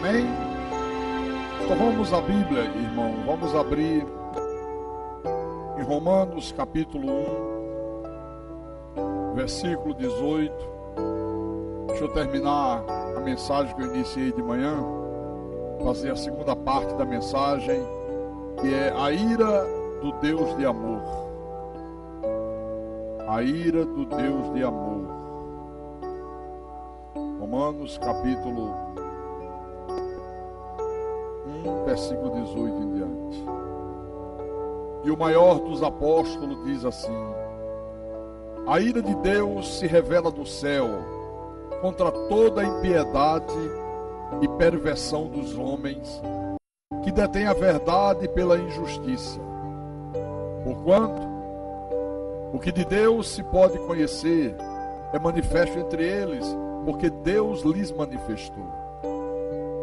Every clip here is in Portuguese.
Amém? Então vamos à Bíblia, irmão. Vamos abrir em Romanos capítulo 1, versículo 18. Deixa eu terminar a mensagem que eu iniciei de manhã, fazer a segunda parte da mensagem, que é a ira do Deus de amor. A ira do Deus de amor. Romanos capítulo 1, versículo 18 em diante. E o maior dos apóstolos diz assim: a ira de Deus se revela do céu contra toda a impiedade e perversão dos homens que detêm a verdade pela injustiça. Porquanto o que de Deus se pode conhecer é manifesto entre eles, porque Deus lhes manifestou.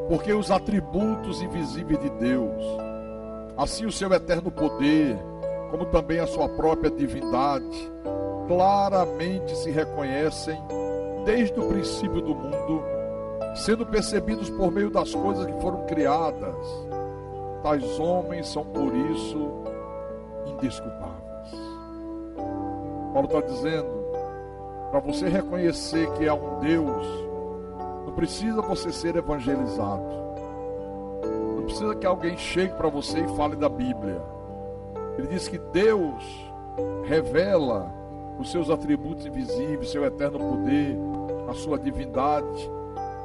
Porque os atributos invisíveis de Deus, assim o seu eterno poder, como também a sua própria divindade, claramente se reconhecem desde o princípio do mundo, sendo percebidos por meio das coisas que foram criadas. Tais homens são por isso indesculpáveis. Paulo está dizendo, para você reconhecer que há um Deus, não precisa você ser evangelizado. Não precisa que alguém chegue para você e fale da Bíblia. Ele diz que Deus revela os seus atributos invisíveis, seu eterno poder, a sua divindade,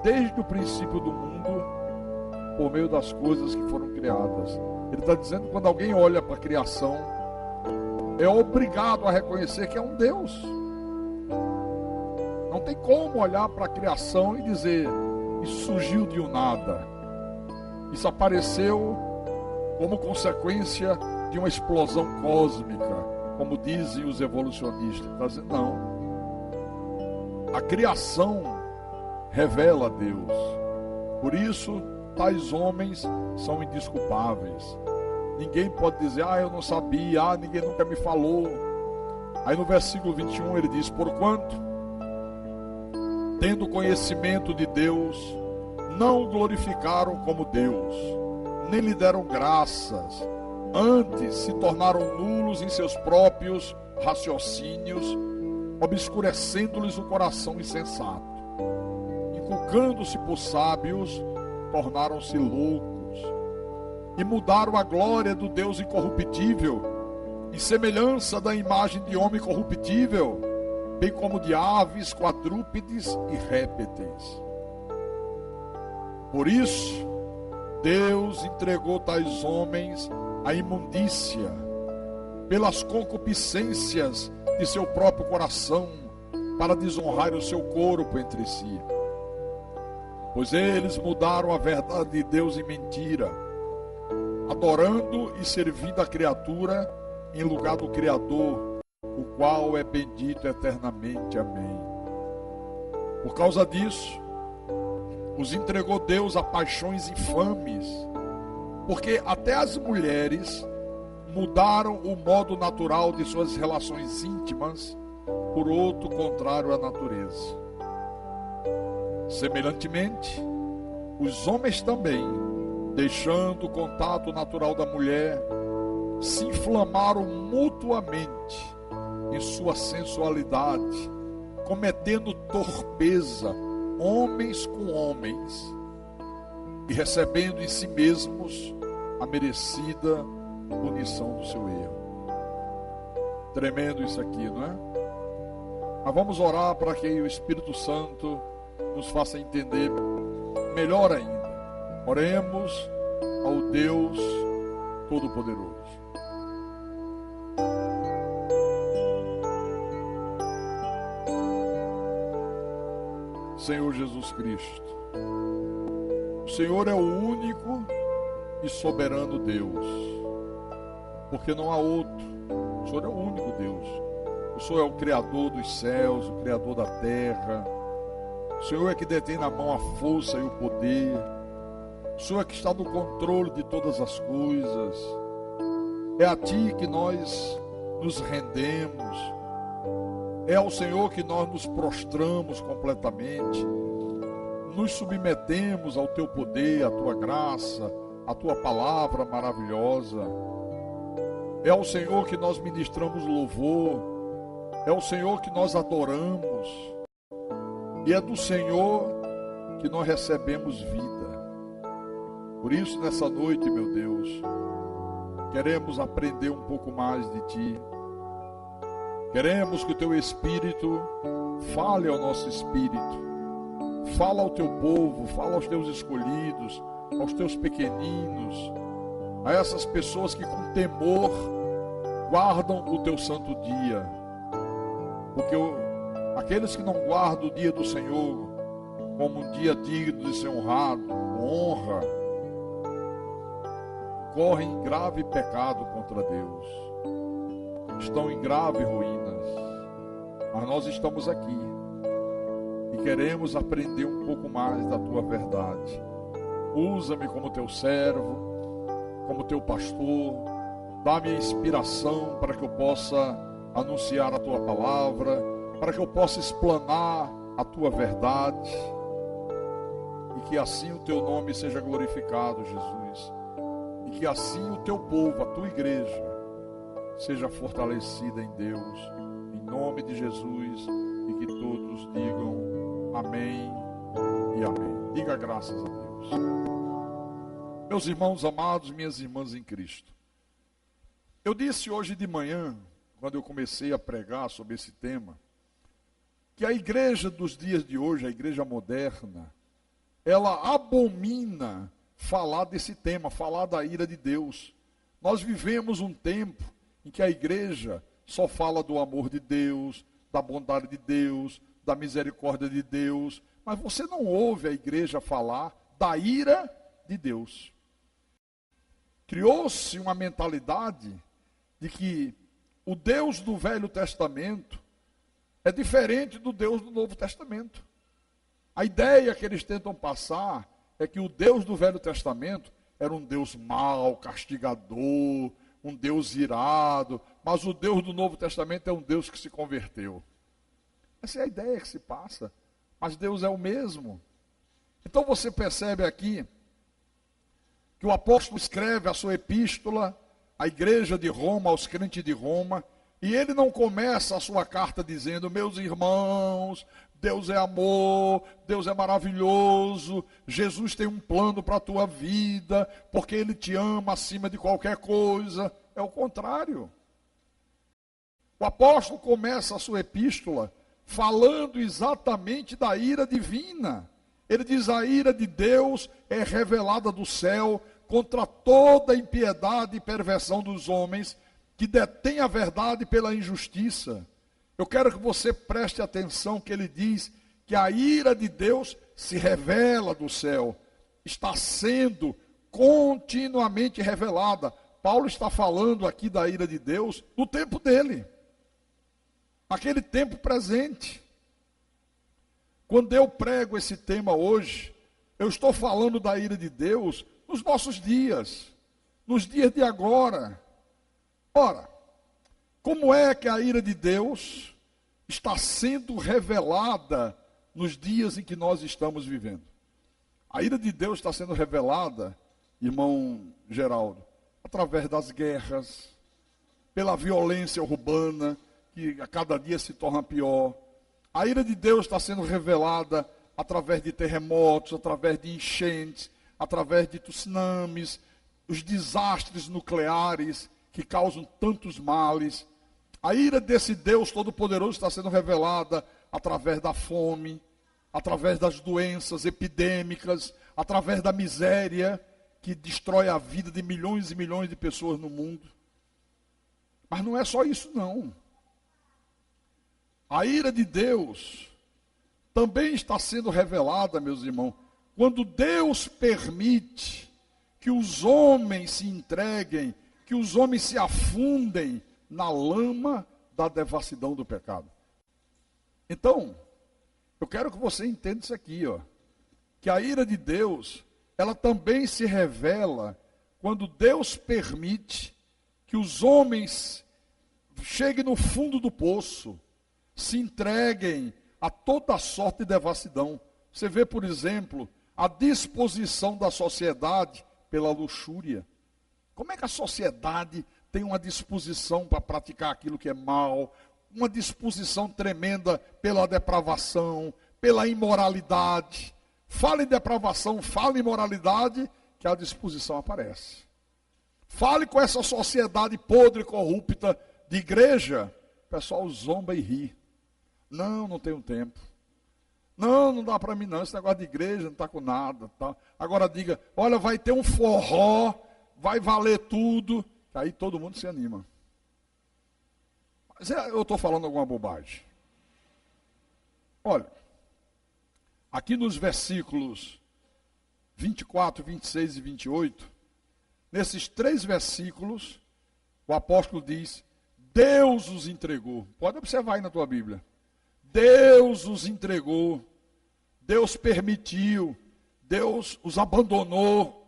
desde o princípio do mundo, por meio das coisas que foram criadas. Ele está dizendo que quando alguém olha para a criação, é obrigado a reconhecer que é um Deus. Não tem como olhar para a criação e dizer, isso surgiu de um nada. Isso apareceu como consequência de uma explosão cósmica, como dizem os evolucionistas. Está dizendo, não. A criação revela a Deus. Por isso, tais homens são indesculpáveis. Ninguém pode dizer, eu não sabia, ninguém nunca me falou. Aí no versículo 21 ele diz, porquanto, tendo conhecimento de Deus, não o glorificaram como Deus, nem lhe deram graças, antes se tornaram nulos em seus próprios raciocínios, obscurecendo-lhes o coração insensato. Inculcando-se por sábios, tornaram-se loucos, e mudaram a glória do Deus incorruptível, em semelhança da imagem de homem corruptível, bem como de aves, quadrúpedes e répteis. Por isso, Deus entregou tais homens à imundícia, pelas concupiscências de seu próprio coração, para desonrar o seu corpo entre si. Pois eles mudaram a verdade de Deus em mentira, adorando e servindo a criatura em lugar do Criador, o qual é bendito eternamente. Amém. Por causa disso, os entregou Deus a paixões infames, porque até as mulheres mudaram o modo natural de suas relações íntimas por outro contrário à natureza. Semelhantemente, os homens também, deixando o contato natural da mulher, se inflamaram mutuamente em sua sensualidade, cometendo torpeza, homens com homens, e recebendo em si mesmos a merecida punição do seu erro. Tremendo isso aqui, não é? Mas vamos orar para que o Espírito Santo nos faça entender melhor ainda. Oremos ao Deus Todo-Poderoso. Senhor Jesus Cristo, o Senhor é o único e soberano Deus, porque não há outro. O Senhor é o único Deus. O Senhor é o Criador dos céus, o Criador da terra. O Senhor é que detém na mão a força e o poder. O Senhor é que está no controle de todas as coisas. É a Ti que nós nos rendemos. É ao Senhor que nós nos prostramos completamente. nos submetemos ao teu poder, à tua graça, à tua palavra maravilhosa. É ao Senhor que nós ministramos louvor, é ao Senhor que nós adoramos, e é do Senhor que nós recebemos vida. Por isso, nessa noite, meu Deus, queremos aprender um pouco mais de Ti. Queremos que o Teu Espírito fale ao nosso espírito, fala ao Teu povo, fala aos Teus escolhidos, aos Teus pequeninos, a essas pessoas que com temor guardam o Teu santo dia. Porque aqueles que não guardam o dia do Senhor como um dia digno de ser honrado, com honra, correm grave pecado contra Deus, estão em grave ruínas. Mas nós estamos aqui e queremos aprender um pouco mais da Tua verdade. Usa-me como Teu servo, como Teu pastor, dá-me a inspiração para que eu possa anunciar a Tua palavra, para que eu possa explanar a Tua verdade, e que assim o Teu nome seja glorificado, Jesus, e que assim o Teu povo, a Tua igreja, seja fortalecida em Deus, em nome de Jesus, e que todos digam amém e amém. Diga graças a Deus. Meus irmãos amados, minhas irmãs em Cristo, eu disse hoje de manhã, quando eu comecei a pregar sobre esse tema, que a igreja dos dias de hoje, a igreja moderna, ela abomina falar desse tema, falar da ira de Deus. Nós vivemos um tempo em que a igreja só fala do amor de Deus, da bondade de Deus, da misericórdia de Deus, mas você não ouve a igreja falar da ira de Deus. Criou-se uma mentalidade de que o Deus do Velho Testamento é diferente do Deus do Novo Testamento. A ideia que eles tentam passar é que o Deus do Velho Testamento era um Deus mau, castigador, um Deus irado, mas o Deus do Novo Testamento é um Deus que se converteu. Essa é a ideia que se passa, mas Deus é o mesmo. Então você percebe aqui que o apóstolo escreve a sua epístola à igreja de Roma, aos crentes de Roma, e ele não começa a sua carta dizendo: meus irmãos, Deus é amor, Deus é maravilhoso, Jesus tem um plano para a tua vida, porque Ele te ama acima de qualquer coisa. É o contrário. O apóstolo começa a sua epístola falando exatamente da ira divina. Ele diz: a ira de Deus é revelada do céu contra toda impiedade e perversão dos homens que detêm a verdade pela injustiça. Eu quero que você preste atenção que ele diz que a ira de Deus se revela do céu, está sendo continuamente revelada. Paulo está falando aqui da ira de Deus no tempo dele, naquele tempo presente. Quando eu prego esse tema hoje, eu estou falando da ira de Deus nos nossos dias, nos dias de agora. Ora, como é que a ira de Deus está sendo revelada nos dias em que nós estamos vivendo? A ira de Deus está sendo revelada, irmão Geraldo, através das guerras, pela violência urbana, que a cada dia se torna pior. A ira de Deus está sendo revelada através de terremotos, através de enchentes, através de tsunamis, os desastres nucleares que causam tantos males. A ira desse Deus Todo-Poderoso está sendo revelada através da fome, através das doenças epidêmicas, através da miséria que destrói a vida de milhões e milhões de pessoas no mundo. Mas não é só isso, não. A ira de Deus também está sendo revelada, meus irmãos, quando Deus permite que os homens se entreguem, que os homens se afundem na lama da devassidão do pecado. Então, eu quero que você entenda isso aqui, que a ira de Deus, ela também se revela quando Deus permite que os homens cheguem no fundo do poço, se entreguem a toda sorte de devassidão. Você vê, por exemplo, a disposição da sociedade pela luxúria. Como é que a sociedade tem uma disposição para praticar aquilo que é mal, uma disposição tremenda pela depravação, pela imoralidade. Fala em depravação, fala em imoralidade, que a disposição aparece. Fale com essa sociedade podre e corrupta de igreja, o pessoal zomba e ri. Não, não tenho tempo. Não, não dá para mim não, esse negócio de igreja não está com nada. Tá. Agora diga, olha, vai ter um forró, vai valer tudo. Aí todo mundo se anima. Mas eu estou falando alguma bobagem. Olha, aqui nos versículos 24, 26 e 28, nesses 3 versículos, o apóstolo diz, Deus os entregou. Pode observar aí na tua Bíblia. Deus os entregou. Deus permitiu. Deus os abandonou.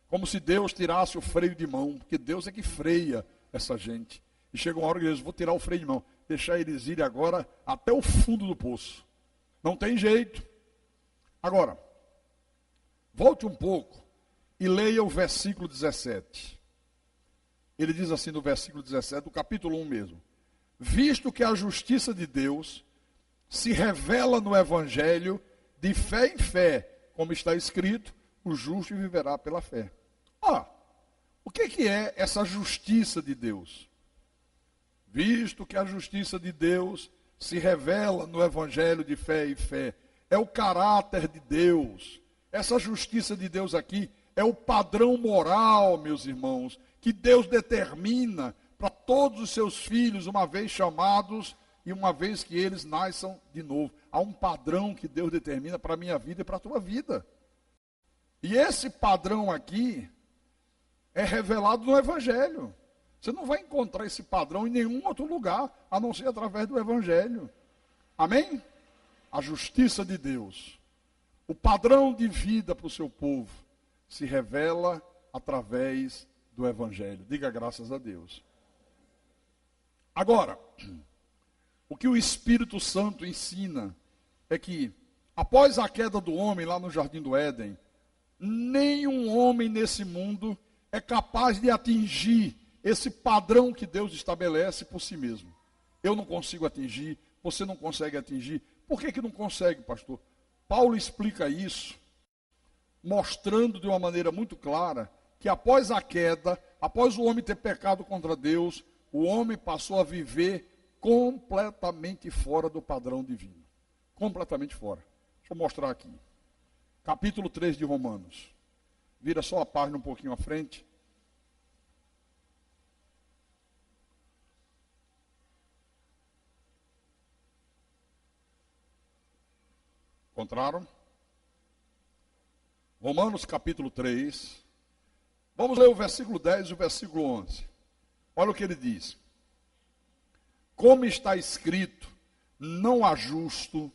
Como se Deus tirasse o freio de mão. Porque Deus é que freia essa gente. E chega uma hora que Deus, vou tirar o freio de mão. Deixar eles irem agora até o fundo do poço. Não tem jeito. Agora, volte um pouco e leia o versículo 17. Ele diz assim no versículo 17, do capítulo 1 mesmo. Visto que a justiça de Deus se revela no Evangelho de fé em fé, como está escrito, o justo viverá pela fé. O que é essa justiça de Deus? Visto que a justiça de Deus se revela no Evangelho de fé em fé, é o caráter de Deus. Essa justiça de Deus aqui é o padrão moral, meus irmãos, que Deus determina para todos os seus filhos, uma vez chamados e uma vez que eles nasçam de novo. Há um padrão que Deus determina para a minha vida e para a tua vida. E esse padrão aqui é revelado no Evangelho. Você não vai encontrar esse padrão em nenhum outro lugar, a não ser através do Evangelho. Amém? A justiça de Deus, o padrão de vida para o seu povo, se revela através do Evangelho. Diga graças a Deus. Agora, o que o Espírito Santo ensina é que, após a queda do homem lá no Jardim do Éden, nenhum homem nesse mundo é capaz de atingir esse padrão que Deus estabelece por si mesmo. Eu não consigo atingir, você não consegue atingir. Por que não consegue, pastor? Paulo explica isso, mostrando de uma maneira muito clara que após a queda, após o homem ter pecado contra Deus, o homem passou a viver completamente fora do padrão divino. Completamente fora. Deixa eu mostrar aqui. Capítulo 3 de Romanos. Vira só a página um pouquinho à frente. Encontraram? Romanos capítulo 3. Vamos ler o versículo 10 e o versículo 11. Olha o que ele diz. Como está escrito, não há justo,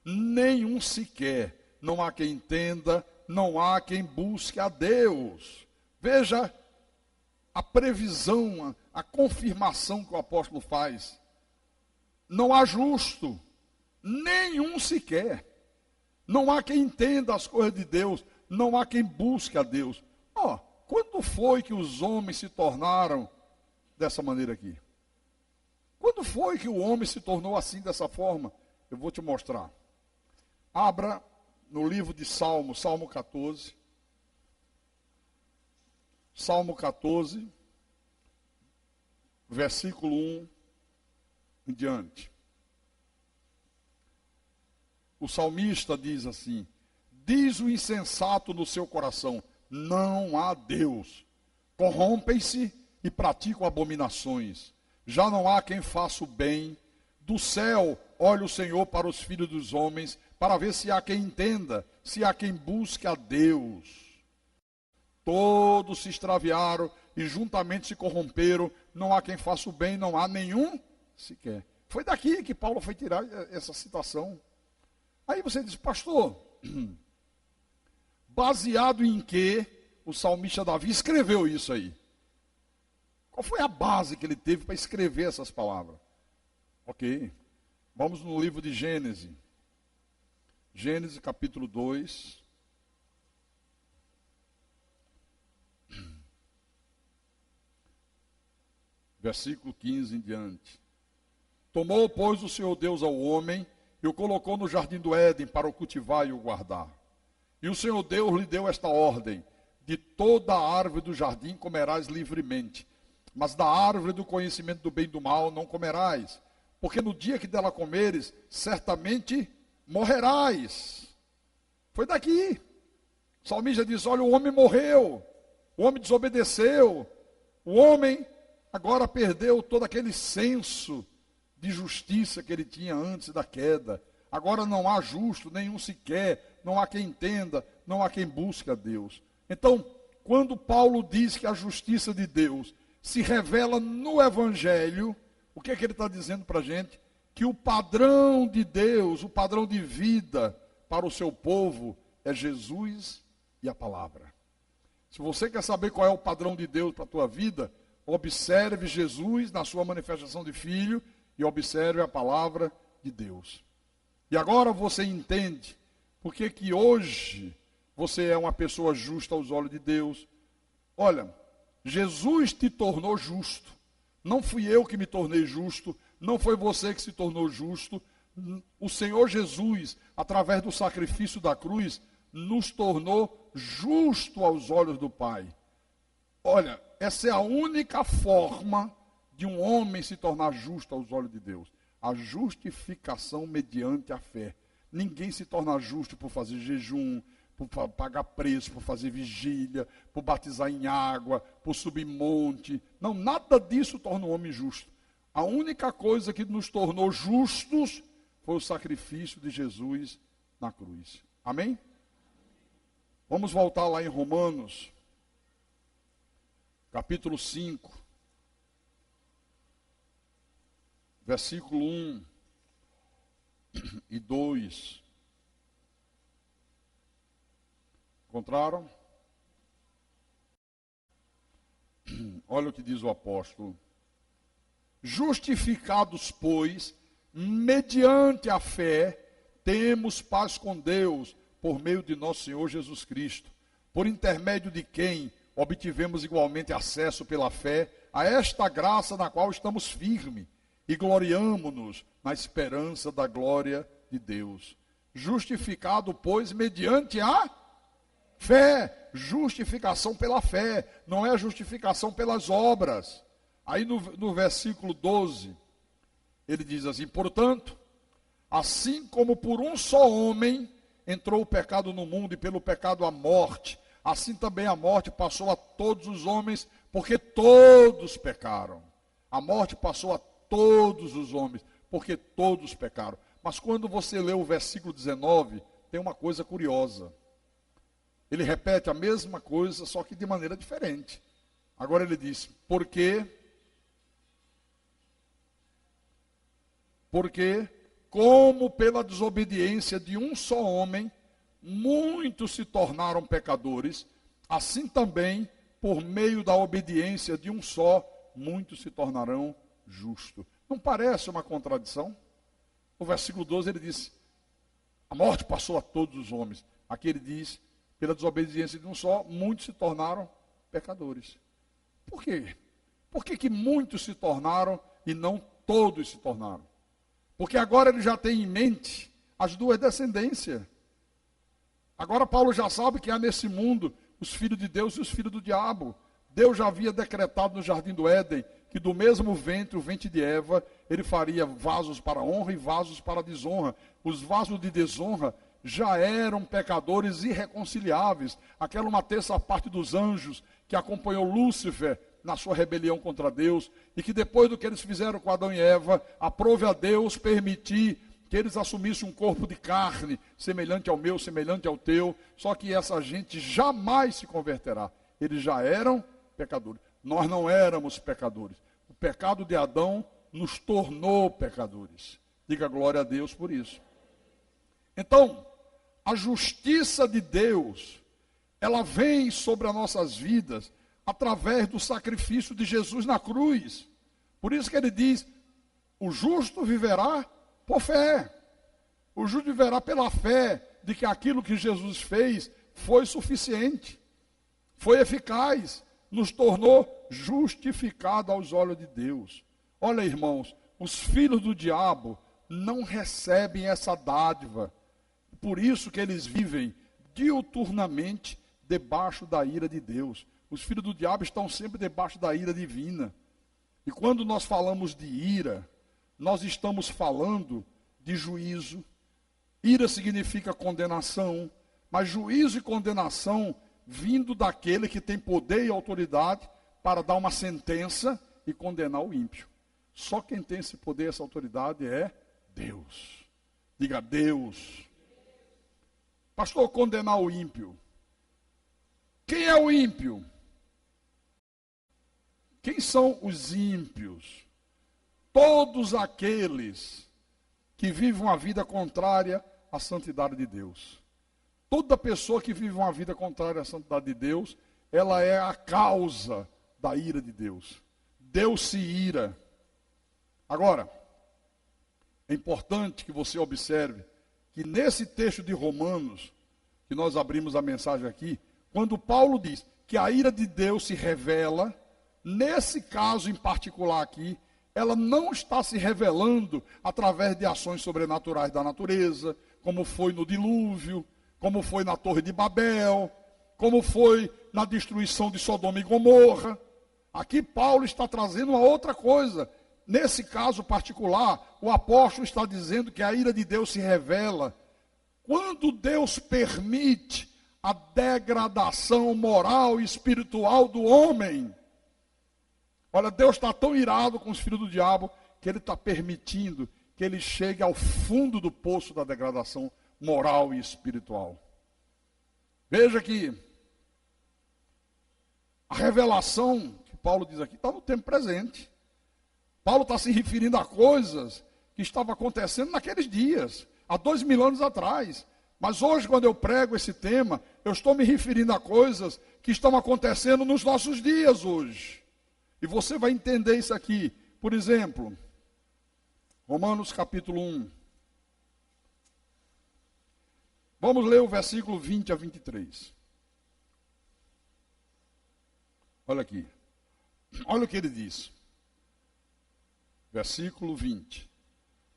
nenhum sequer. Não há quem entenda, não há quem busque a Deus. Veja a previsão, a confirmação que o apóstolo faz. Não há justo, nenhum sequer. Não há quem entenda as coisas de Deus, não há quem busque a Deus. Quando foi que os homens se tornaram dessa maneira aqui? Quando foi que o homem se tornou assim, dessa forma? Eu vou te mostrar. Abra no livro de Salmo, Salmo 14. Salmo 14, versículo 1 em diante. O salmista diz assim: diz o insensato no seu coração, não há Deus. Corrompem-se e praticam abominações. Já não há quem faça o bem. Do céu olha o Senhor para os filhos dos homens, para ver se há quem entenda, se há quem busque a Deus. Todos se extraviaram e juntamente se corromperam. Não há quem faça o bem, não há nenhum sequer. Foi daqui que Paulo foi tirar essa citação. Aí você diz, pastor, baseado em que o salmista Davi escreveu isso aí? Qual foi a base que ele teve para escrever essas palavras? Ok, vamos no livro de Gênesis. Gênesis capítulo 2. Versículo 15 em diante. Tomou, pois, o Senhor Deus ao homem e o colocou no jardim do Éden para o cultivar e o guardar. E o Senhor Deus lhe deu esta ordem: de toda a árvore do jardim comerás livremente, mas da árvore do conhecimento do bem e do mal não comerás, porque no dia que dela comeres, certamente morrerás. Foi daqui. O salmista diz: olha, o homem morreu, o homem desobedeceu, o homem agora perdeu todo aquele senso de justiça que ele tinha antes da queda. Agora não há justo, nenhum sequer, não há quem entenda, não há quem busque a Deus. Então, quando Paulo diz que a justiça de Deus se revela no Evangelho, o que é que ele está dizendo para a gente? Que o padrão de Deus, o padrão de vida para o seu povo é Jesus e a palavra. Se você quer saber qual é o padrão de Deus para a tua vida, observe Jesus na sua manifestação de filho e observe a palavra de Deus. E agora você entende por que hoje você é uma pessoa justa aos olhos de Deus. Olha, Jesus te tornou justo. Não fui eu que me tornei justo, não foi você que se tornou justo. O Senhor Jesus, através do sacrifício da cruz, nos tornou justo aos olhos do Pai. Olha, essa é a única forma de um homem se tornar justo aos olhos de Deus. A justificação mediante a fé. Ninguém se torna justo por fazer jejum, por pagar preço, por fazer vigília, por batizar em água, por subir monte. Não, nada disso torna o homem justo. A única coisa que nos tornou justos foi o sacrifício de Jesus na cruz. Amém? Vamos voltar lá em Romanos, capítulo 5, versículo 1 e 2. Encontraram? Olha o que diz o apóstolo. Justificados, pois, mediante a fé, temos paz com Deus, por meio de nosso Senhor Jesus Cristo, por intermédio de quem obtivemos igualmente acesso pela fé a esta graça na qual estamos firmes e gloriamo-nos na esperança da glória de Deus. Justificado, pois, mediante a fé, justificação pela fé, não é justificação pelas obras. Aí no versículo 12, ele diz assim: portanto, assim como por um só homem entrou o pecado no mundo e pelo pecado a morte, assim também a morte passou a todos os homens, porque todos pecaram. A morte passou a todos os homens, porque todos pecaram. Mas quando você lê o versículo 19, tem uma coisa curiosa. Ele repete a mesma coisa, só que de maneira diferente. Agora ele diz: porque como pela desobediência de um só homem, muitos se tornaram pecadores, assim também, por meio da obediência de um só, muitos se tornarão justos. Não parece uma contradição? No versículo 12 ele diz: a morte passou a todos os homens. Aqui ele diz: pela desobediência de um só, muitos se tornaram pecadores. Por quê? Por que muitos se tornaram e não todos se tornaram? Porque agora ele já tem em mente as duas descendências. Agora Paulo já sabe que há nesse mundo os filhos de Deus e os filhos do diabo. Deus já havia decretado no jardim do Éden que do mesmo ventre, o ventre de Eva, ele faria vasos para honra e vasos para desonra. Os vasos de desonra já eram pecadores irreconciliáveis. Aquela uma terça parte dos anjos que acompanhou Lúcifer na sua rebelião contra Deus, e que depois do que eles fizeram com Adão e Eva, aprove a Deus permitir que eles assumissem um corpo de carne, semelhante ao meu, semelhante ao teu, só que essa gente jamais se converterá. Eles já eram pecadores. Nós não éramos pecadores. O pecado de Adão nos tornou pecadores. Diga glória a Deus por isso. Então, a justiça de Deus, ela vem sobre as nossas vidas através do sacrifício de Jesus na cruz. Por isso que ele diz: o justo viverá por fé. O justo viverá pela fé de que aquilo que Jesus fez foi suficiente, foi eficaz, nos tornou justificado aos olhos de Deus. Olha, irmãos, os filhos do diabo não recebem essa dádiva. Por isso que eles vivem diuturnamente debaixo da ira de Deus. Os filhos do diabo estão sempre debaixo da ira divina. E quando nós falamos de ira, nós estamos falando de juízo. Ira significa condenação, mas juízo e condenação vindo daquele que tem poder e autoridade para dar uma sentença e condenar o ímpio. Só quem tem esse poder, essa autoridade é Deus. Diga Deus. Pastor, condenar o ímpio. Quem é o ímpio? Quem são os ímpios? Todos aqueles que vivem uma vida contrária à santidade de Deus. Toda pessoa que vive uma vida contrária à santidade de Deus, ela é a causa da ira de Deus. Deus se ira. Agora, é importante que você observe que nesse texto de Romanos, que nós abrimos a mensagem aqui, quando Paulo diz que a ira de Deus se revela, nesse caso em particular aqui, ela não está se revelando através de ações sobrenaturais da natureza, como foi no dilúvio, como foi na Torre de Babel, como foi na destruição de Sodoma e Gomorra. Aqui Paulo está trazendo uma outra coisa. Nesse caso particular, o apóstolo está dizendo que a ira de Deus se revela quando Deus permite a degradação moral e espiritual do homem. Olha, Deus está tão irado com os filhos do diabo que Ele está permitindo que ele chegue ao fundo do poço da degradação moral e espiritual. Veja que a revelação que Paulo diz aqui está no tempo presente. Paulo está se referindo a coisas que estavam acontecendo naqueles dias, há 2000 anos atrás. Mas hoje, quando eu prego esse tema, eu estou me referindo a coisas que estão acontecendo nos nossos dias hoje. E você vai entender isso aqui. Por exemplo, Romanos capítulo 1. Vamos ler o versículo 20 a 23. Olha aqui. Olha o que ele diz. Versículo 20.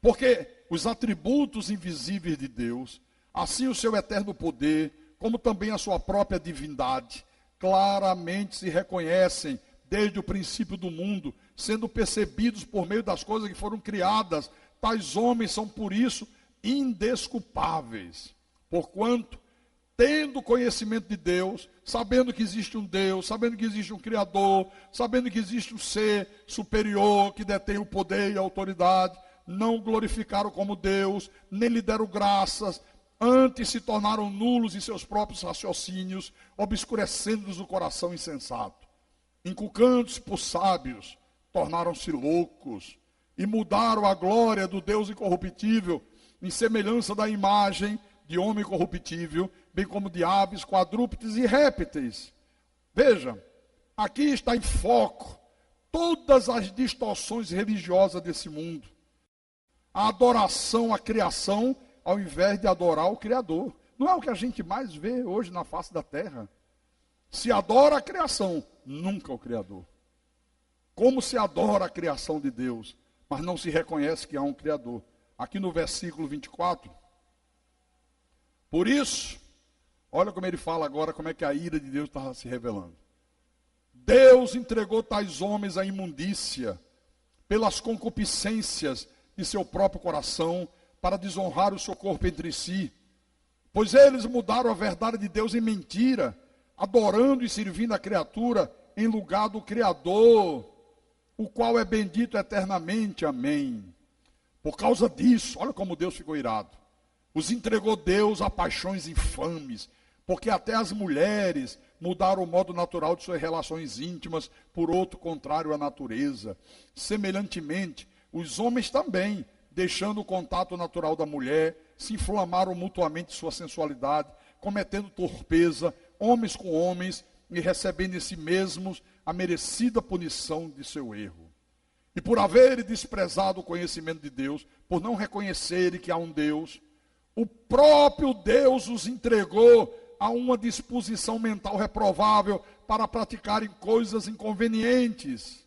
Porque os atributos invisíveis de Deus, assim o seu eterno poder, como também a sua própria divindade, claramente se reconhecem desde o princípio do mundo, sendo percebidos por meio das coisas que foram criadas. Tais homens são, por isso, indesculpáveis. Porquanto, tendo conhecimento de Deus, sabendo que existe um Deus, sabendo que existe um Criador, sabendo que existe um ser superior que detém o poder e a autoridade, não glorificaram como Deus, nem lhe deram graças, antes se tornaram nulos em seus próprios raciocínios, obscurecendo-lhes o coração insensato. Inculcando-se por sábios, tornaram-se loucos, e mudaram a glória do Deus incorruptível, em semelhança da imagem de homem corruptível, bem como de aves, quadrúpedes e répteis. Veja, aqui está em foco todas as distorções religiosas desse mundo. A adoração à criação, ao invés de adorar o Criador. Não é o que a gente mais vê hoje na face da terra. Se adora a criação, nunca o Criador. Como se adora a criação de Deus, mas não se reconhece que há um Criador. Aqui no versículo 24. Por isso, olha como ele fala agora, como é que a ira de Deus está se revelando. Deus entregou tais homens à imundícia, pelas concupiscências de seu próprio coração, para desonrar o seu corpo entre si. Pois eles mudaram a verdade de Deus em mentira, adorando e servindo a criatura em lugar do Criador, o qual é bendito eternamente. Amém. Por causa disso, olha como Deus ficou irado. Os entregou Deus a paixões infames, porque até as mulheres mudaram o modo natural de suas relações íntimas por outro contrário à natureza. Semelhantemente, os homens também, deixando o contato natural da mulher, se inflamaram mutuamente sua sensualidade, cometendo torpeza, homens com homens, e recebendo em si mesmos a merecida punição de seu erro. E por haverem desprezado o conhecimento de Deus, por não reconhecerem que há um Deus, O próprio Deus os entregou a uma disposição mental reprovável para praticarem coisas inconvenientes,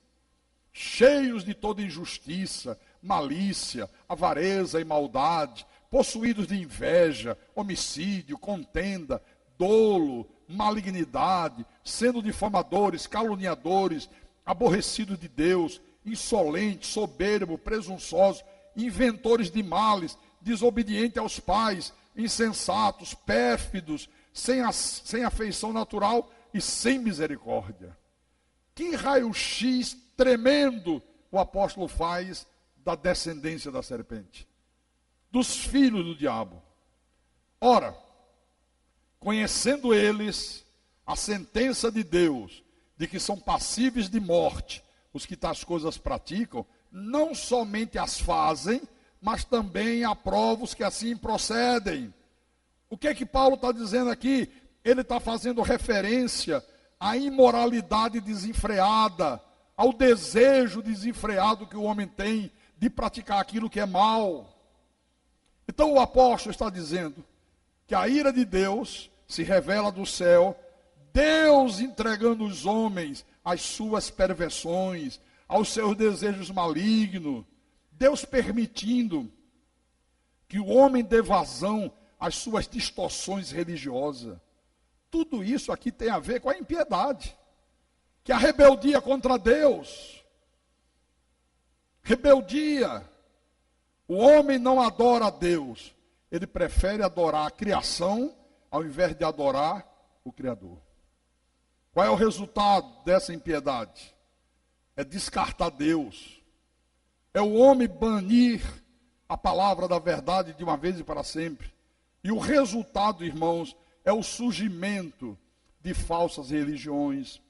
cheios de toda injustiça, malícia, avareza e maldade, possuídos de inveja, homicídio, contenda, dolo, malignidade, sendo difamadores, caluniadores, aborrecidos de Deus, insolentes, soberbos, presunçosos, inventores de males, desobedientes aos pais, insensatos, pérfidos, sem afeição natural e sem misericórdia. Que raio-x tremendo o apóstolo faz da descendência da serpente, dos filhos do diabo. Ora, conhecendo eles a sentença de Deus, de que são passíveis de morte os que tais coisas praticam, não somente as fazem, mas também aprovam os que assim procedem. O que é que Paulo está dizendo aqui? Ele está fazendo referência à imoralidade desenfreada, ao desejo desenfreado que o homem tem de praticar aquilo que é mal. Então o apóstolo está dizendo que a ira de Deus se revela do céu, Deus entregando os homens às suas perversões, aos seus desejos malignos, Deus permitindo que o homem dê vazão às suas distorções religiosas. Tudo isso aqui tem a ver com a impiedade, que é a rebeldia contra Deus. Rebeldia. O homem não adora a Deus, ele prefere adorar a criação ao invés de adorar o Criador. Qual é o resultado dessa impiedade? É descartar Deus. É o homem banir a palavra da verdade de uma vez e para sempre. E o resultado, irmãos, é o surgimento de falsas religiões,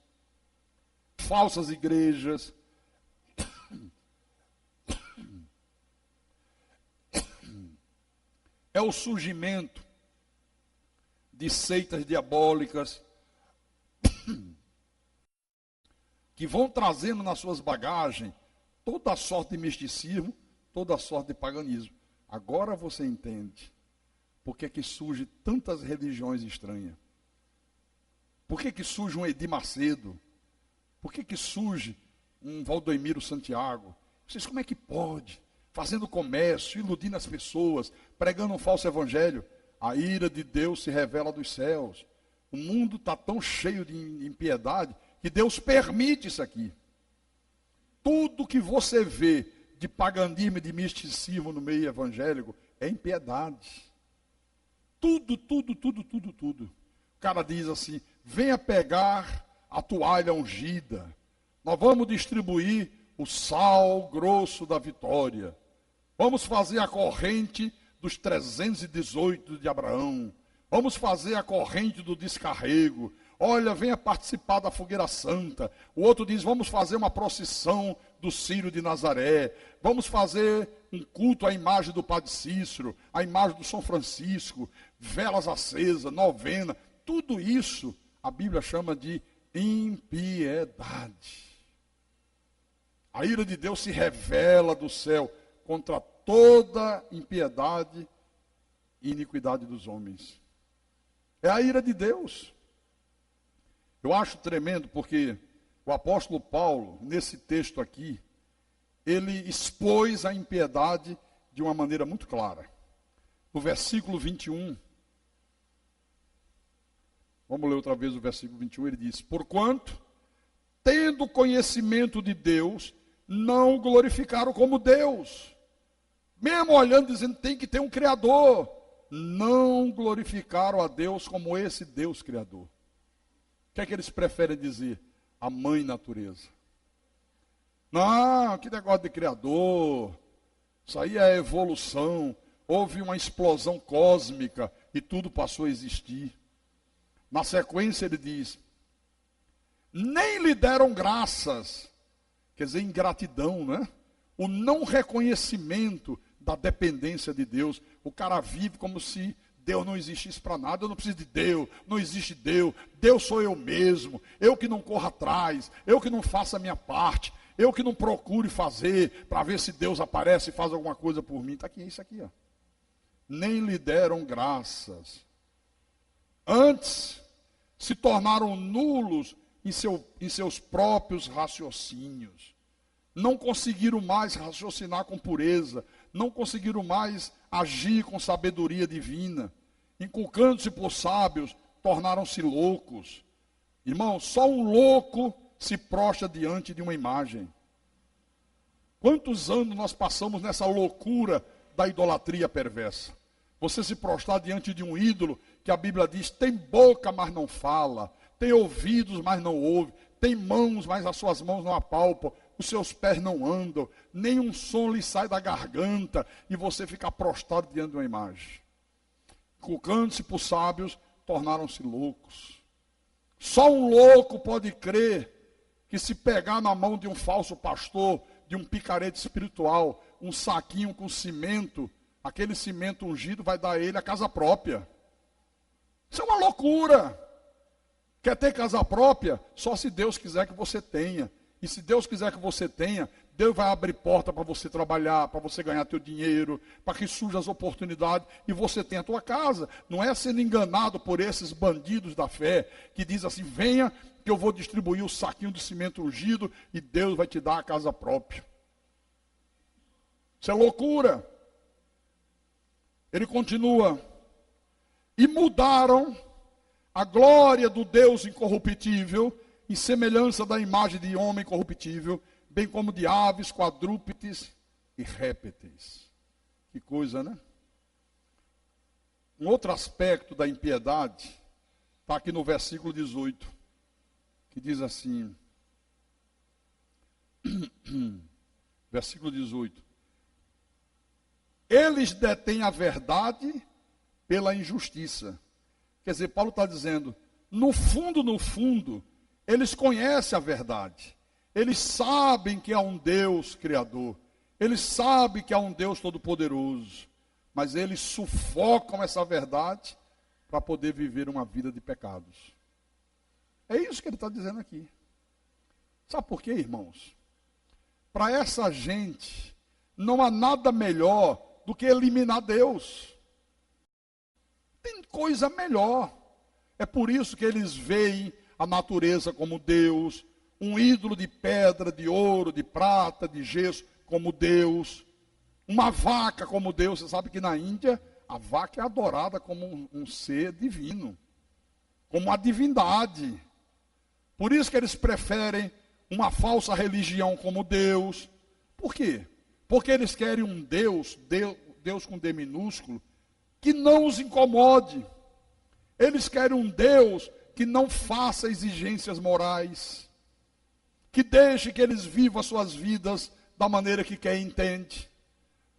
falsas igrejas, é o surgimento de seitas diabólicas que vão trazendo nas suas bagagens toda a sorte de misticismo, toda a sorte de paganismo. Agora você entende por que surgem tantas religiões estranhas. Por que surge um Edir Macedo? Por que surge um Valdomiro Santiago? Vocês, como é que pode? Fazendo comércio, iludindo as pessoas, pregando um falso evangelho. A ira de Deus se revela dos céus. O mundo está tão cheio de impiedade que Deus permite isso aqui. Tudo que você vê de paganismo e de misticismo no meio evangélico é impiedade. Tudo. O cara diz assim: venha pegar a toalha ungida. Nós vamos distribuir o sal grosso da vitória. Vamos fazer a corrente dos 318 de Abraão. Vamos fazer a corrente do descarrego. Olha, venha participar da fogueira santa. O outro diz, vamos fazer uma procissão do Círio de Nazaré. Vamos fazer um culto à imagem do Padre Cícero, à imagem do São Francisco, velas acesas, novena. Tudo isso a Bíblia chama de impiedade. A ira de Deus se revela do céu contra toda impiedade e iniquidade dos homens. É a ira de Deus. Eu acho tremendo porque o apóstolo Paulo, nesse texto aqui, ele expôs a impiedade de uma maneira muito clara. No versículo 21, vamos ler outra vez o versículo 21, ele diz: porquanto, tendo conhecimento de Deus, não o glorificaram como Deus. Mesmo olhando, dizendo, tem que ter um Criador. Não glorificaram a Deus como esse Deus Criador. O que é que eles preferem dizer? A mãe natureza. Não, que negócio de Criador. Isso aí é evolução. Houve uma explosão cósmica e tudo passou a existir. Na sequência ele diz, nem lhe deram graças. Quer dizer, ingratidão, né? O não reconhecimento da dependência de Deus. O cara vive como se Deus não existisse para nada. Eu não preciso de Deus, não existe Deus. Deus sou eu mesmo. Eu que não corro atrás, eu que não faço a minha parte, eu que não procure fazer para ver se Deus aparece e faz alguma coisa por mim. Está aqui, isso aqui, ó. nem lhe deram graças. Antes, se tornaram nulos em seus próprios raciocínios. Não conseguiram mais raciocinar com pureza, não conseguiram mais agir com sabedoria divina. Inculcando-se por sábios, tornaram-se loucos. Irmão, só um louco se prostra diante de uma imagem. Quantos anos nós passamos nessa loucura da idolatria perversa? Você se prostrar diante de um ídolo que a Bíblia diz, tem boca, mas não fala, tem ouvidos, mas não ouve, tem mãos, mas as suas mãos não apalpam, os seus pés não andam, nenhum som lhe sai da garganta, e você fica prostrado diante de uma imagem. Inculcando-se por sábios, tornaram-se loucos. Só um louco pode crer que se pegar na mão de um falso pastor, de um picareta espiritual, um saquinho com cimento, aquele cimento ungido vai dar a ele a casa própria. Isso é uma loucura. Quer ter casa própria? Só se Deus quiser que você tenha. E se Deus quiser que você tenha, Deus vai abrir porta para você trabalhar, para você ganhar teu dinheiro, para que surjam as oportunidades e você tenha a tua casa. Não é sendo enganado por esses bandidos da fé que diz assim, venha que eu vou distribuir o saquinho de cimento ungido e Deus vai te dar a casa própria. Isso é loucura. Ele continua. E mudaram a glória do Deus incorruptível em semelhança da imagem de homem corruptível, bem como de aves, quadrúpedes e répteis. Que coisa, né? Um outro aspecto da impiedade está aqui no versículo 18, que diz assim, versículo 18, eles detêm a verdade pela injustiça. Quer dizer, Paulo está dizendo, no fundo, eles conhecem a verdade. Eles sabem que há um Deus Criador. Eles sabem que há um Deus Todo-Poderoso. Mas eles sufocam essa verdade para poder viver uma vida de pecados. É isso que ele está dizendo aqui. Sabe por quê, irmãos? Para essa gente, não há nada melhor do que eliminar Deus. Tem coisa melhor. É por isso que eles veem a natureza como Deus, um ídolo de pedra, de ouro, de prata, de gesso como Deus, uma vaca como Deus. Você sabe que na Índia a vaca é adorada como um ser divino, como uma divindade. Por isso que eles preferem uma falsa religião como Deus. Por quê? Porque eles querem um Deus com D minúsculo, que não os incomode. Eles querem um Deus que não faça exigências morais, que deixe que eles vivam as suas vidas da maneira que quer e entende.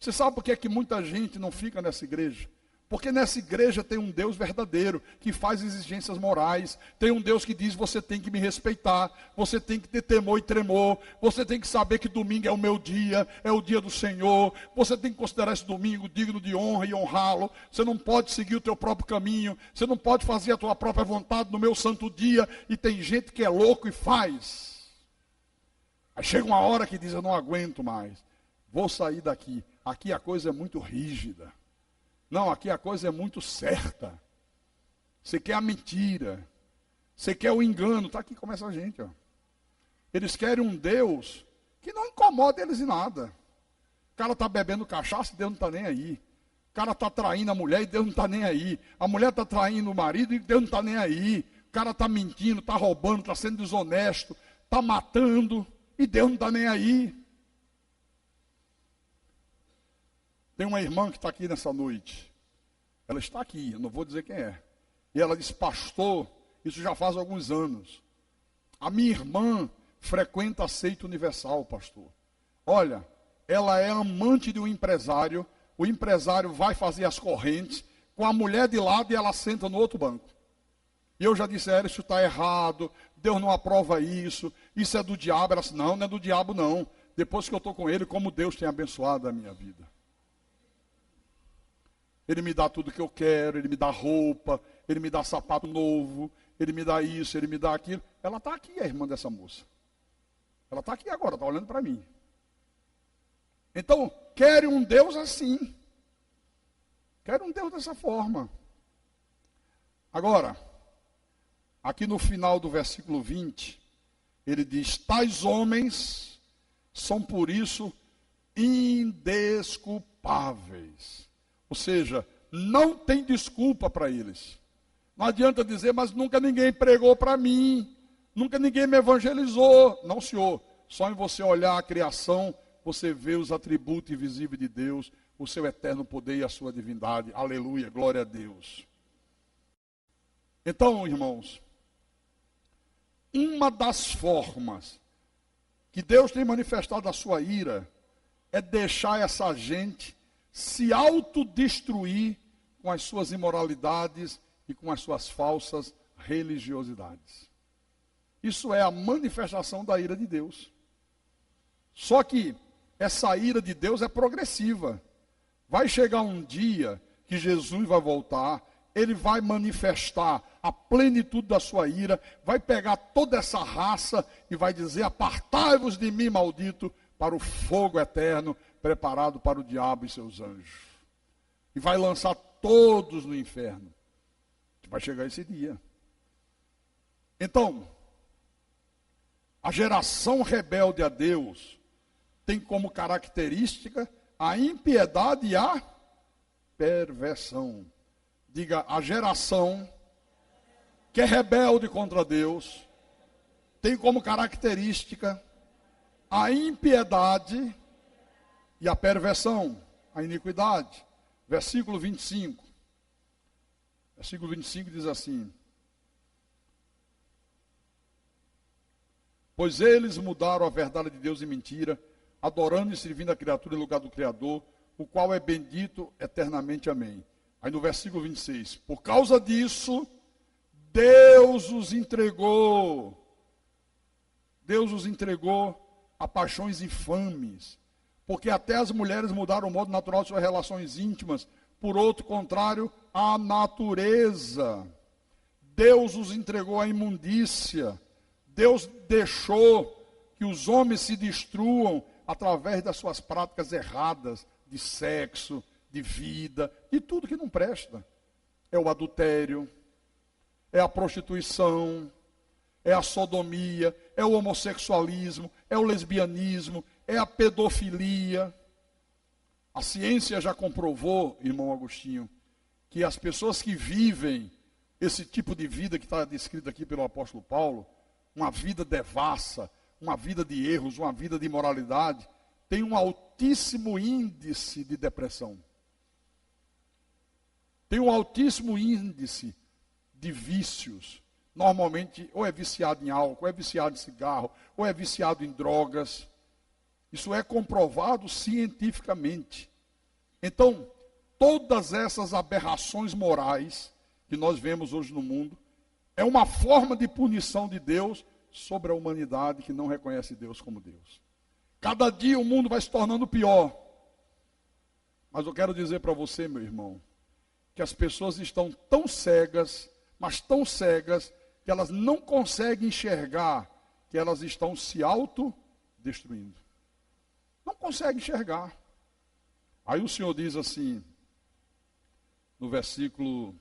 Você sabe por que é que muita gente não fica nessa igreja? Porque nessa igreja tem um Deus verdadeiro, que faz exigências morais. Tem um Deus que diz, você tem que me respeitar, você tem que ter temor e tremor, você tem que saber que domingo é o meu dia, é o dia do Senhor, você tem que considerar esse domingo digno de honra e honrá-lo. Você não pode seguir o teu próprio caminho, você não pode fazer a tua própria vontade no meu santo dia. E tem gente que é louco e faz. Aí chega uma hora que diz, eu não aguento mais, vou sair daqui. Aqui a coisa é muito rígida. Não, aqui a coisa é muito certa. Você quer a mentira. Você quer o engano. Está aqui como essa gente. Ó. Eles querem um Deus que não incomoda eles em nada. O cara está bebendo cachaça e Deus não está nem aí. O cara está traindo a mulher e Deus não está nem aí. A mulher está traindo o marido e Deus não está nem aí. O cara está mentindo, está roubando, está sendo desonesto, está matando e Deus não está nem aí. Tem uma irmã que está aqui nessa noite. Ela está aqui, eu não vou dizer quem é. E ela disse, pastor, isso já faz alguns anos. A minha irmã frequenta a seita universal, pastor. Olha, ela é amante de um empresário. O empresário vai fazer as correntes com a mulher de lado e ela senta no outro banco. E eu já disse a ela, isso está errado, Deus não aprova isso, isso é do diabo. Ela disse, não é do diabo não. Depois que eu estou com ele, como Deus tem abençoado a minha vida. Ele me dá tudo que eu quero, ele me dá roupa, ele me dá sapato novo, ele me dá isso, ele me dá aquilo. Ela está aqui, a irmã dessa moça. Ela está aqui agora, está olhando para mim. Então, querem um Deus assim. Quero um Deus dessa forma. Agora, aqui no final do versículo 20, ele diz: tais homens são por isso indesculpáveis. Ou seja, não tem desculpa para eles. Não adianta dizer, mas nunca ninguém pregou para mim, nunca ninguém me evangelizou. Não, senhor. Só em você olhar a criação, você vê os atributos invisíveis de Deus, o seu eterno poder e a sua divindade. Aleluia, glória a Deus. Então, irmãos, uma das formas que Deus tem manifestado a sua ira é deixar essa gente se autodestruir com as suas imoralidades e com as suas falsas religiosidades. Isso é a manifestação da ira de Deus. Só que essa ira de Deus é progressiva. Vai chegar um dia que Jesus vai voltar, ele vai manifestar a plenitude da sua ira, vai pegar toda essa raça e vai dizer: apartai-vos de mim, maldito, para o fogo eterno, preparado para o diabo e seus anjos. E vai lançar todos no inferno. Vai chegar esse dia. Então, a geração rebelde a Deus tem como característica a impiedade e a perversão. Diga: a geração que é rebelde contra Deus tem como característica a impiedade e a perversão, a iniquidade. Versículo 25. Versículo 25 diz assim: pois eles mudaram a verdade de Deus em mentira, adorando e servindo a criatura em lugar do Criador, o qual é bendito eternamente. Amém. Aí no versículo 26, por causa disso, Deus os entregou a paixões infames, porque até as mulheres mudaram o modo natural de suas relações íntimas, por outro contrário, a natureza. Deus os entregou à imundícia. Deus deixou que os homens se destruam através das suas práticas erradas de sexo, de vida, de tudo que não presta. É o adultério, é a prostituição, é a sodomia, é o homossexualismo, é o lesbianismo, é a pedofilia. A ciência já comprovou, irmão Agostinho, que as pessoas que vivem esse tipo de vida que está descrito aqui pelo apóstolo Paulo, uma vida devassa, uma vida de erros, uma vida de imoralidade, tem um altíssimo índice de depressão. Tem um altíssimo índice de vícios. Normalmente, ou é viciado em álcool, ou é viciado em cigarro, ou é viciado em drogas. Isso é comprovado cientificamente. Então, todas essas aberrações morais que nós vemos hoje no mundo, é uma forma de punição de Deus sobre a humanidade que não reconhece Deus como Deus. Cada dia o mundo vai se tornando pior. Mas eu quero dizer para você, meu irmão, que as pessoas estão tão cegas, mas tão cegas, que elas não conseguem enxergar que elas estão se autodestruindo. Não conseguem enxergar. Aí o Senhor diz assim, no versículo...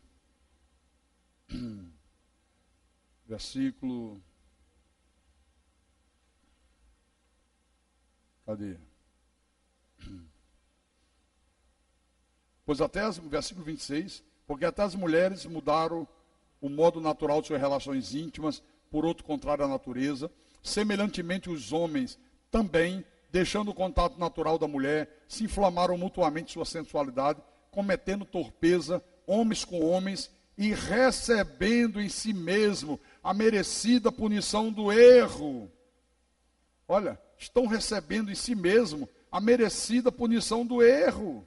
Cadê? Pois até versículo 26, porque até as mulheres mudaram o modo natural de suas relações íntimas, por outro contrário à natureza, semelhantemente os homens também, deixando o contato natural da mulher, se inflamaram mutuamente sua sensualidade, cometendo torpeza, homens com homens, e recebendo em si mesmo a merecida punição do erro. Olha, estão recebendo em si mesmo a merecida punição do erro.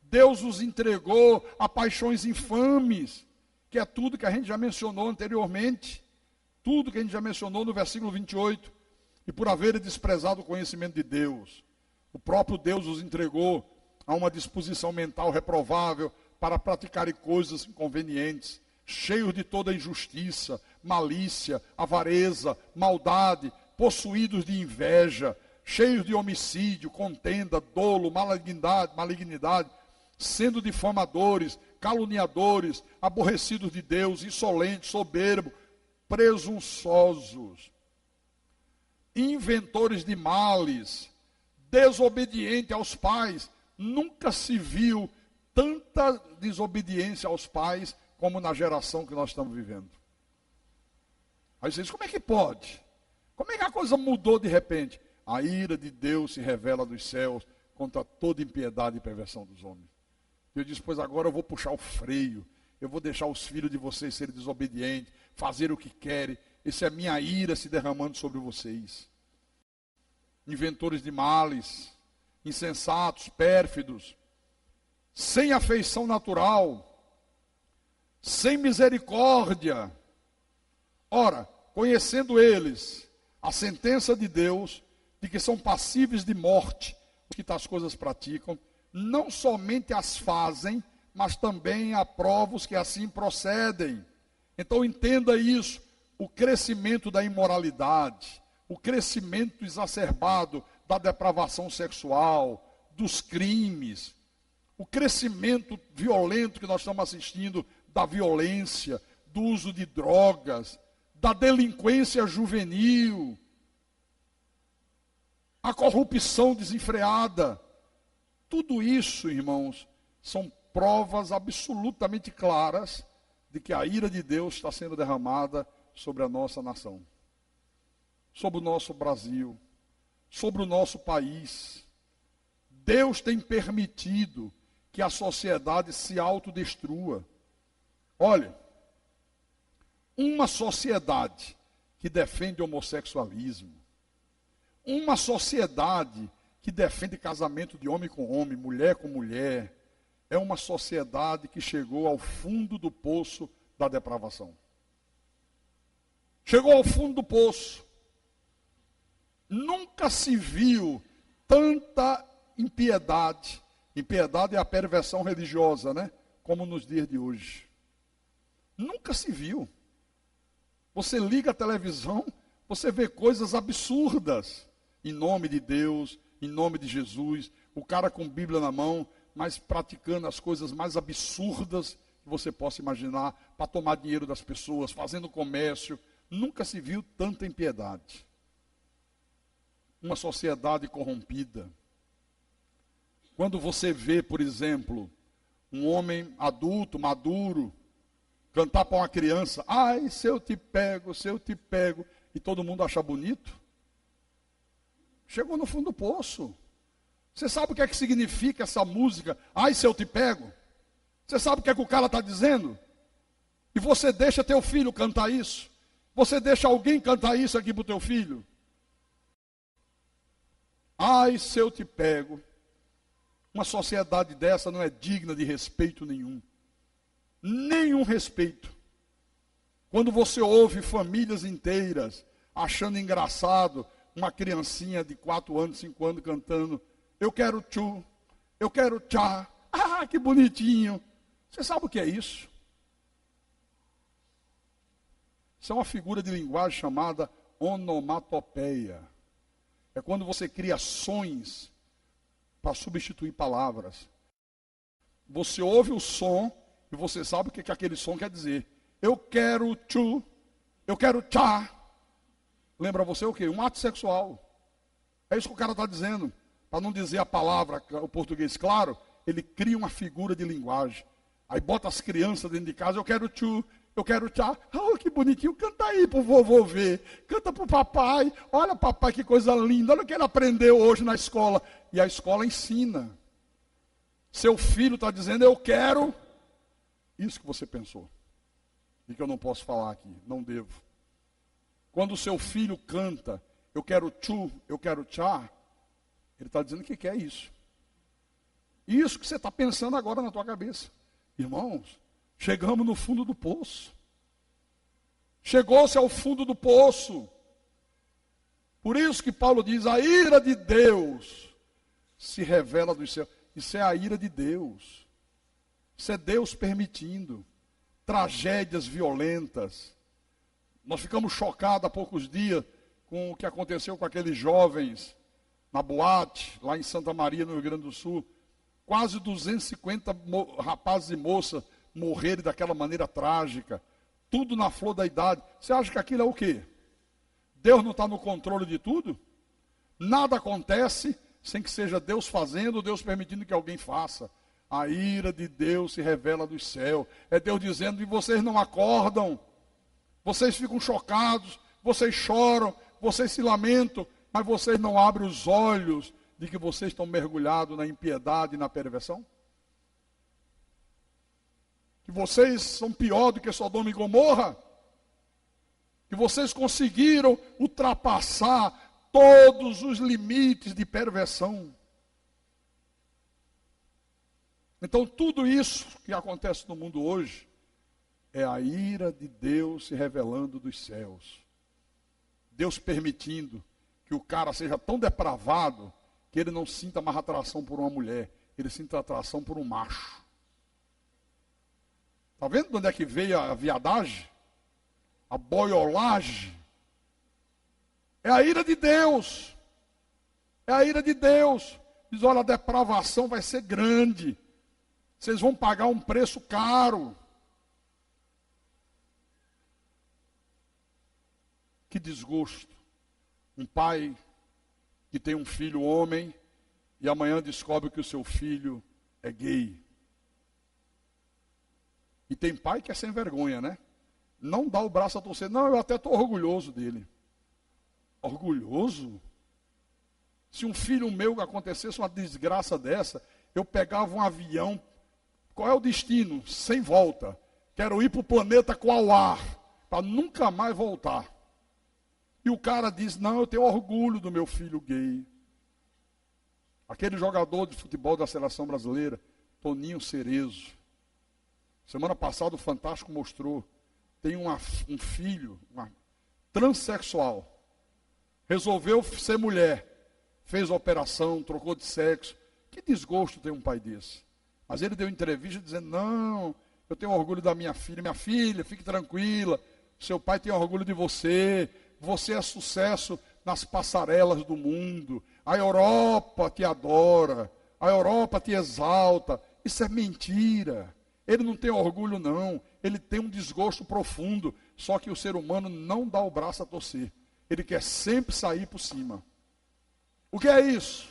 Deus os entregou a paixões infames, que é tudo que a gente já mencionou anteriormente, tudo que a gente já mencionou no versículo 28, e por haverem desprezado o conhecimento de Deus, o próprio Deus os entregou a uma disposição mental reprovável para praticarem coisas inconvenientes, cheios de toda injustiça, malícia, avareza, maldade, possuídos de inveja, cheios de homicídio, contenda, dolo, malignidade, sendo difamadores, caluniadores, aborrecidos de Deus, insolentes, soberbos, presunçosos, inventores de males, desobedientes aos pais. Nunca se viu tanta desobediência aos pais como na geração que nós estamos vivendo. Aí você diz, como é que pode? Como é que a coisa mudou de repente? A ira de Deus se revela dos céus contra toda impiedade e perversão dos homens. Eu disse, pois agora eu vou puxar o freio, eu vou deixar os filhos de vocês serem desobedientes, fazer o que querem. Essa é a minha ira se derramando sobre vocês. Inventores de males, insensatos, pérfidos, sem afeição natural, sem misericórdia. Ora, conhecendo eles a sentença de Deus, de que são passíveis de morte, os que tais coisas praticam, não somente as fazem, mas também aprovam os que assim procedem. Então entenda isso, o crescimento da imoralidade, o crescimento exacerbado da depravação sexual, dos crimes, o crescimento violento que nós estamos assistindo da violência, do uso de drogas, da delinquência juvenil, a corrupção desenfreada. Tudo isso, irmãos, são provas absolutamente claras de que a ira de Deus está sendo derramada sobre a nossa nação, sobre o nosso Brasil, sobre o nosso país. Deus tem permitido que a sociedade se autodestrua. Olha, uma sociedade que defende o homossexualismo, uma sociedade que defende casamento de homem com homem, mulher com mulher, é uma sociedade que chegou ao fundo do poço da depravação. Chegou ao fundo do poço. Nunca se viu tanta impiedade. Impiedade é a perversão religiosa, né? Como nos dias de hoje. Nunca se viu. Você liga a televisão, você vê coisas absurdas. Em nome de Deus, em nome de Jesus, o cara com Bíblia na mão, mas praticando as coisas mais absurdas que você possa imaginar, para tomar dinheiro das pessoas, fazendo comércio. Nunca se viu tanta impiedade. Uma sociedade corrompida. Quando você vê, por exemplo, um homem adulto, maduro, cantar para uma criança, ai, se eu te pego, e todo mundo acha bonito, chegou no fundo do poço. Você sabe o que é que significa essa música, ai, se eu te pego? Você sabe o que é que o cara está dizendo? E você deixa teu filho cantar isso? Você deixa alguém cantar isso aqui para o teu filho? Ai, se eu te pego. Uma sociedade dessa não é digna de respeito nenhum. Nenhum respeito. Quando você ouve famílias inteiras achando engraçado uma criancinha de 4 anos, 5 anos cantando, eu quero tchu, eu quero tchá, ah, que bonitinho. Você sabe o que é isso? Isso é uma figura de linguagem chamada onomatopeia. É quando você cria sons para substituir palavras. Você ouve o som e você sabe o que aquele som quer dizer. Eu quero tchu, eu quero tchá. Lembra você o quê? Um ato sexual. É isso que o cara está dizendo. Para não dizer a palavra, o português claro, ele cria uma figura de linguagem. Aí bota as crianças dentro de casa, eu quero tchu, eu quero tchá. Oh, que bonitinho, canta aí pro vovô ver. Canta pro papai. Olha, papai, que coisa linda. Olha o que ele aprendeu hoje na escola. E a escola ensina. Seu filho está dizendo, eu quero isso que você pensou. E que eu não posso falar aqui, não devo. Quando o seu filho canta, eu quero tchu, eu quero tchá, ele está dizendo que quer isso. Isso que você está pensando agora na tua cabeça. Irmãos, chegamos no fundo do poço. Chegou-se ao fundo do poço. Por isso que Paulo diz, a ira de Deus se revela dos céus. Isso é a ira de Deus. Isso é Deus permitindo tragédias violentas. Nós ficamos chocados há poucos dias com o que aconteceu com aqueles jovens na boate, lá em Santa Maria, no Rio Grande do Sul. quase 250 rapazes e moças morrerem daquela maneira trágica, tudo na flor da idade. Você acha que aquilo é o quê? Deus não está no controle de tudo? Nada acontece sem que seja Deus fazendo, Deus permitindo que alguém faça. A ira de Deus se revela do céu. É Deus dizendo, e vocês não acordam, vocês ficam chocados, vocês choram, vocês se lamentam, mas vocês não abrem os olhos de que vocês estão mergulhados na impiedade e na perversão? Que vocês são pior do que Sodoma e Gomorra? Que vocês conseguiram ultrapassar todos os limites de perversão? Então tudo isso que acontece no mundo hoje é a ira de Deus se revelando dos céus. Deus permitindo que o cara seja tão depravado que ele não sinta mais atração por uma mulher, ele sinta atração por um macho. Está vendo de onde é que veio a viadagem? A boiolagem? É a ira de Deus. É a ira de Deus. Diz, olha, a depravação vai ser grande. Vocês vão pagar um preço caro. Que desgosto. Um pai que tem um filho homem e amanhã descobre que o seu filho é gay. E tem pai que é sem vergonha, né? Não dá o braço a torcer. Não, eu até estou orgulhoso dele. Orgulhoso? Se um filho meu acontecesse uma desgraça dessa, eu pegava um avião. Qual é o destino? Sem volta. Quero ir para o planeta Quauar, para nunca mais voltar. E o cara diz, não, eu tenho orgulho do meu filho gay. Aquele jogador de futebol da seleção brasileira, Toninho Cerezo. Semana passada o Fantástico mostrou, tem um filho, uma transexual. Resolveu ser mulher. Fez a operação, trocou de sexo. Que desgosto ter um pai desse. Mas ele deu entrevista dizendo, não, eu tenho orgulho da minha filha. Minha filha, fique tranquila, seu pai tem orgulho de você. Você é sucesso nas passarelas do mundo. A Europa te adora. A Europa te exalta. Isso é mentira. Ele não tem orgulho, não. Ele tem um desgosto profundo. Só que o ser humano não dá o braço a torcer. Ele quer sempre sair por cima. O que é isso?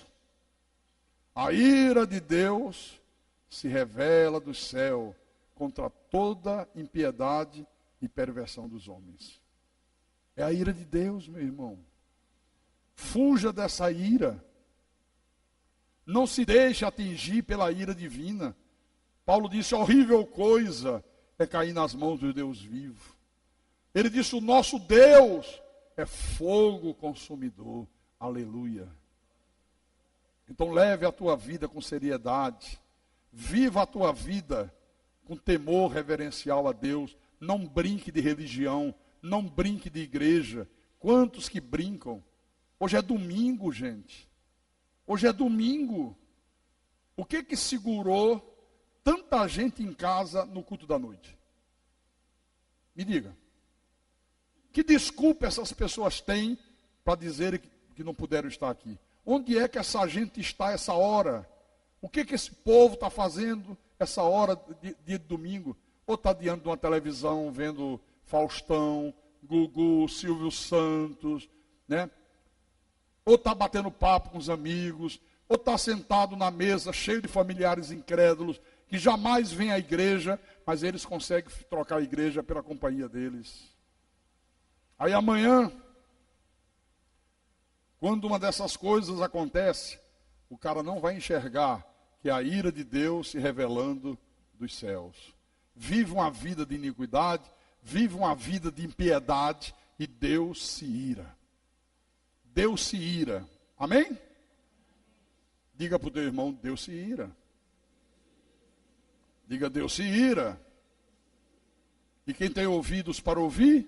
A ira de Deus se revela do céu contra toda impiedade e perversão dos homens. É a ira de Deus, meu irmão. Fuja dessa ira. Não se deixe atingir pela ira divina. Paulo disse, horrível coisa é cair nas mãos do Deus vivo. Ele disse, o nosso Deus é fogo consumidor. Aleluia. Então leve a tua vida com seriedade. Viva a tua vida com temor reverencial a Deus. Não brinque de religião. Não brinque de igreja. Quantos que brincam? Hoje é domingo, gente. Hoje é domingo. O que segurou tanta gente em casa no culto da noite? Me diga. Que desculpa essas pessoas têm para dizer que não puderam estar aqui? Onde é que essa gente está essa hora? O que esse povo está fazendo essa hora de domingo? Ou está diante de uma televisão vendo Faustão, Gugu, Silvio Santos, né? Ou está batendo papo com os amigos, ou está sentado na mesa cheio de familiares incrédulos que jamais vêm à igreja, mas eles conseguem trocar a igreja pela companhia deles. Aí amanhã, quando uma dessas coisas acontece, o cara não vai enxergar que é a ira de Deus se revelando dos céus. Vive uma vida de iniquidade, vive uma vida de impiedade e Deus se ira. Deus se ira. Amém? Diga para o teu irmão, Deus se ira. Diga, Deus se ira. E quem tem ouvidos para ouvir,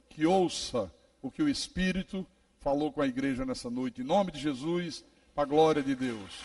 que ouça o que o Espírito falou com a igreja nessa noite. Em nome de Jesus, para a glória de Deus.